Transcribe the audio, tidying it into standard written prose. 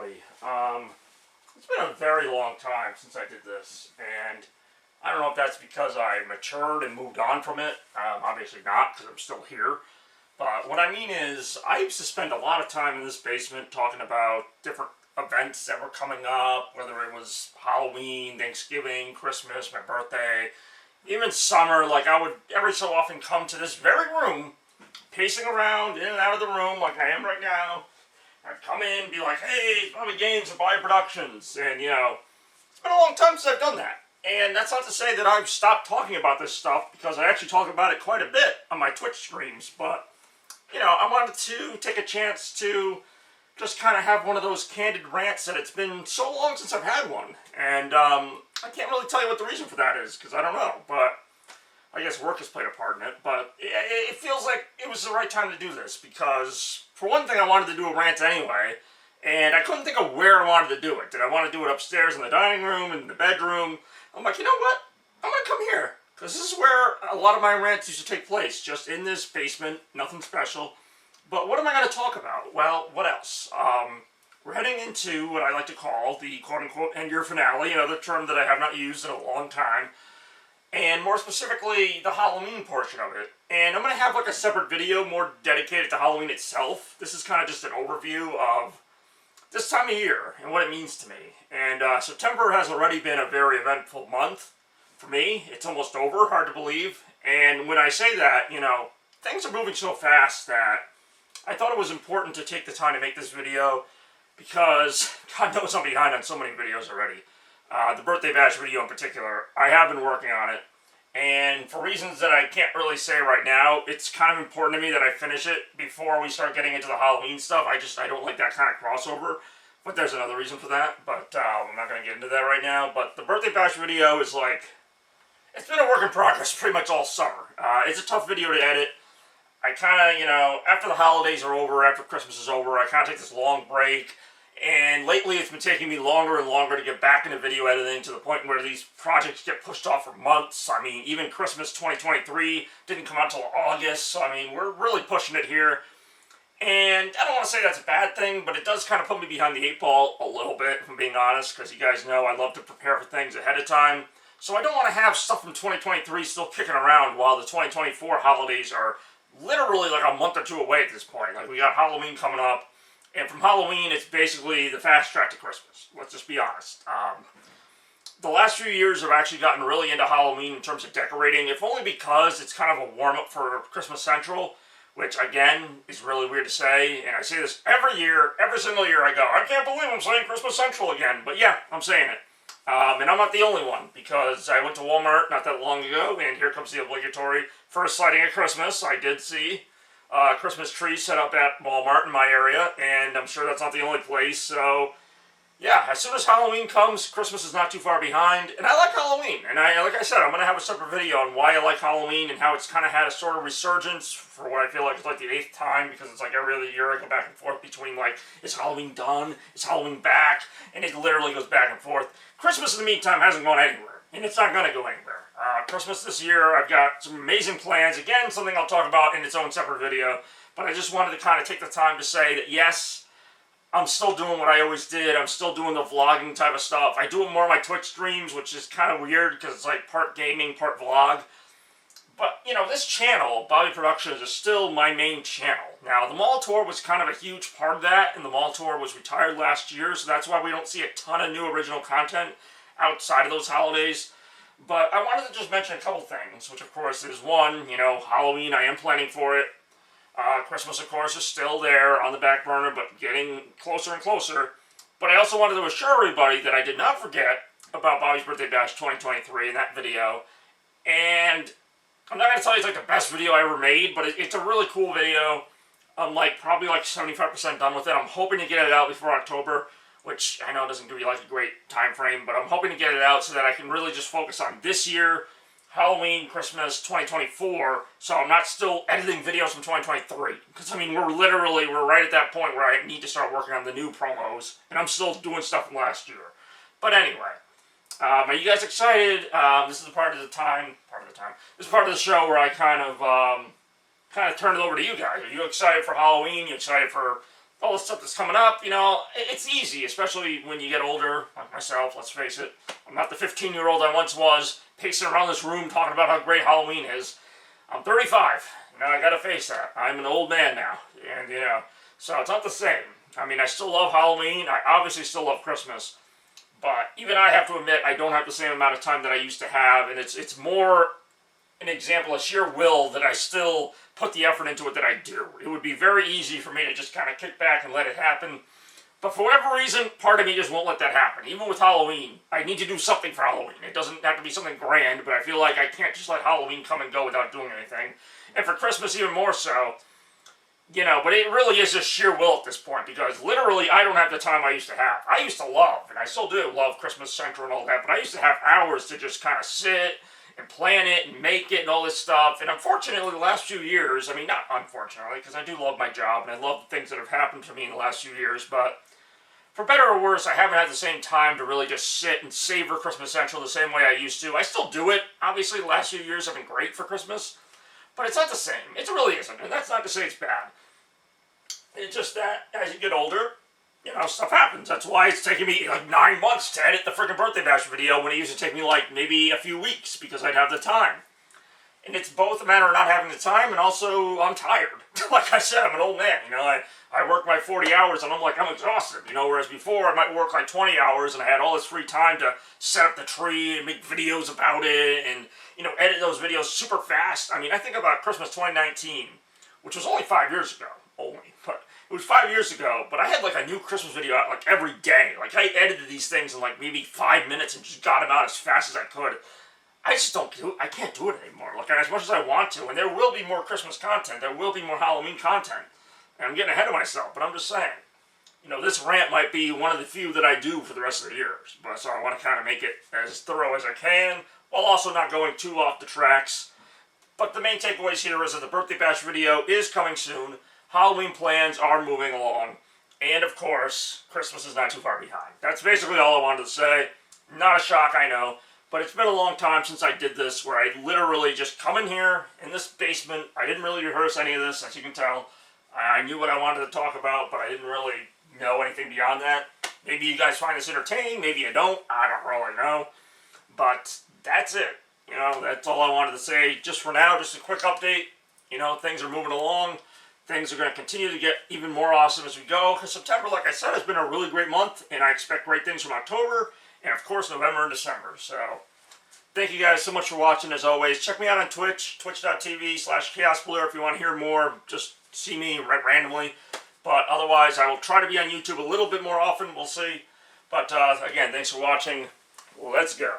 everybody. It's been a very long time since I did this, and I don't know if that's because I matured and moved on from it. Obviously not, because I'm still here. But what I mean is, I used to spend a lot of time in this basement talking about different events that were coming up, whether it was Halloween, Thanksgiving, Christmas, my birthday, even summer. Like, I would every so often come to this very room, pacing around in and out of the room like I am right now. I'd come in and be like, hey, Bobby Games and Bobby Productions. And, it's been a long time since I've done that. And that's not to say that I've stopped talking about this stuff, because I actually talk about it quite a bit on my Twitch streams. But, I wanted to take a chance to just kind of have one of those candid rants that it's been so long since I've had one. And I can't really tell you what the reason for that is, because I don't know. But I guess work has played a part in it. But it feels like it was the right time to do this, because for one thing, I wanted to do a rant anyway, and I couldn't think of where I wanted to do it. Did I want to do it upstairs in the dining room, in the bedroom? I'm like, you know what? I'm going to come here, because this is where a lot of my rants used to take place, just in this basement, nothing special. But what am I going to talk about? Well, what else? We're heading into what I like to call the quote-unquote end-year finale, the term that I have not used in a long time. And more specifically, the Halloween portion of it. And I'm going to have like a separate video more dedicated to Halloween itself. This is kind of just an overview of this time of year and what it means to me. And September has already been a very eventful month for me. It's almost over, hard to believe. And when I say that, things are moving so fast that I thought it was important to take the time to make this video, because God knows I'm behind on so many videos already. The birthday bash video in particular, I have been working on it, and for reasons that I can't really say right now, it's kind of important to me that I finish it before we start getting into the Halloween stuff. I don't like that kind of crossover, but there's another reason for that, but I'm not going to get into that right now. But the birthday bash video is like, it's been a work in progress pretty much all summer. It's a tough video to edit. I kind of, after the holidays are over, after Christmas is over, I kind of take this long break. And lately it's been taking me longer and longer to get back into video editing, to the point where these projects get pushed off for months. I mean, even Christmas 2023 didn't come out until August, so I mean, we're really pushing it here. And I don't want to say that's a bad thing, but it does kind of put me behind the 8 ball a little bit, if I'm being honest, because you guys know I love to prepare for things ahead of time. So I don't want to have stuff from 2023 still kicking around while the 2024 holidays are literally like a month or two away at this point. Like, we got Halloween coming up. And from Halloween, it's basically the fast track to Christmas. Let's just be honest. The last few years I've actually gotten really into Halloween in terms of decorating, if only because it's kind of a warm-up for Christmas Central, which, again, is really weird to say. And I say this every year, every single year I go, I can't believe I'm saying Christmas Central again. But yeah, I'm saying it. And I'm not the only one, because I went to Walmart not that long ago, and here comes the obligatory first sighting of Christmas. I did see Christmas tree set up at Walmart in my area, and I'm sure that's not the only place. So yeah, as soon as Halloween comes, Christmas is not too far behind, and I like Halloween. And like I said, I'm going to have a separate video on why I like Halloween and how it's kind of had a sort of resurgence for what I feel like is like the 8th time, because it's like every other year I go back and forth between like, is Halloween done? Is Halloween back? And it literally goes back and forth. Christmas, in the meantime, hasn't gone anywhere, and it's not going to go anywhere. Christmas this year, I've got some amazing plans. Again, something I'll talk about in its own separate video, but I just wanted to kind of take the time to say that yes, I'm still doing what I always did. I'm still doing the vlogging type of stuff. I do it more on my Twitch streams, which is kind of weird because it's like part gaming, part vlog. But, this channel, Bobby Productions, is still my main channel. Now, the mall tour was kind of a huge part of that, and the mall tour was retired last year, so that's why we don't see a ton of new original content outside of those holidays. But I wanted to just mention a couple things, which of course is one, Halloween, I am planning for it. Christmas, of course, is still there on the back burner, but getting closer and closer. But I also wanted to assure everybody that I did not forget about Bobby's Birthday Bash 2023 in that video. And I'm not going to tell you it's like the best video I ever made, but it's a really cool video. I'm probably 75% done with it. I'm hoping to get it out before October, which I know doesn't give you like a great time frame, but I'm hoping to get it out so that I can really just focus on this year, Halloween, Christmas, 2024, so I'm not still editing videos from 2023. Because, I mean, we're right at that point where I need to start working on the new promos, and I'm still doing stuff from last year. But anyway, are you guys excited? This is part of the show where I kind of turn it over to you guys. Are you excited for Halloween? You excited for all the stuff that's coming up, you know, it's easy, especially when you get older, like myself, let's face it. I'm not the 15-year-old I once was, pacing around this room talking about how great Halloween is. I'm 35. Now I gotta face that. I'm an old man now, and you know, so it's not the same. I mean, I still love Halloween. I obviously still love Christmas, but even I have to admit I don't have the same amount of time that I used to have, and it's more an example of sheer will that I still put the effort into it that I do. It would be very easy for me to just kind of kick back and let it happen, but for whatever reason, part of me just won't let that happen. Even with Halloween, I need to do something for Halloween. It doesn't have to be something grand, but I feel like I can't just let Halloween come and go without doing anything. And for Christmas, even more so. You know, but it really is just sheer will at this point, because literally I don't have the time I used to have. I used to love, and I still do love Christmas Central and all that, but I used to have hours to just kind of sit and plan it and make it and all this stuff. And unfortunately, the last few years, I mean, not unfortunately, because I do love my job and I love the things that have happened to me in the last few years, but for better or worse, I haven't had the same time to really just sit and savor Christmas Central the same way I used to. I still do it. Obviously, the last few years have been great for Christmas, but it's not the same. It really isn't, and that's not to say it's bad. It's just that as you get older, you know, stuff happens. That's why it's taking me like 9 months to edit the freaking birthday bash video when it used to take me like maybe a few weeks because I'd have the time. And it's both a matter of not having the time and also I'm tired. Like I said, I'm an old man, you know, I work my 40 hours and I'm exhausted, you know, whereas before I might work like 20 hours and I had all this free time to set up the tree and make videos about it and, you know, edit those videos super fast. I mean, I think about Christmas 2019, which was only 5 years ago, but it was 5 years ago, but I had like a new Christmas video out like every day. Like I edited these things in like maybe 5 minutes and just got them out as fast as I could. I just I can't do it anymore, like as much as I want to, and there will be more Christmas content, there will be more Halloween content, and I'm getting ahead of myself, but I'm just saying, you know, this rant might be one of the few that I do for the rest of the years, but so I want to kind of make it as thorough as I can, while also not going too off the tracks. But the main takeaways here is that the birthday bash video is coming soon, Halloween plans are moving along, and of course, Christmas is not too far behind. That's basically all I wanted to say. Not a shock, I know. But it's been a long time since I did this, where I literally just come in here, in this basement. I didn't really rehearse any of this, as you can tell. I knew what I wanted to talk about, but I didn't really know anything beyond that. Maybe you guys find this entertaining, maybe you don't. I don't really know. But that's it. You know, that's all I wanted to say. Just for now, just a quick update. You know, things are moving along. Things are going to continue to get even more awesome as we go. Because September, like I said, has been a really great month, and I expect great things from October. And of course, November and December. So, thank you guys so much for watching, as always. Check me out on Twitch, twitch.tv/chaosblur if you want to hear more. Just see me randomly. But otherwise, I will try to be on YouTube a little bit more often. We'll see. But again, thanks for watching. Let's go.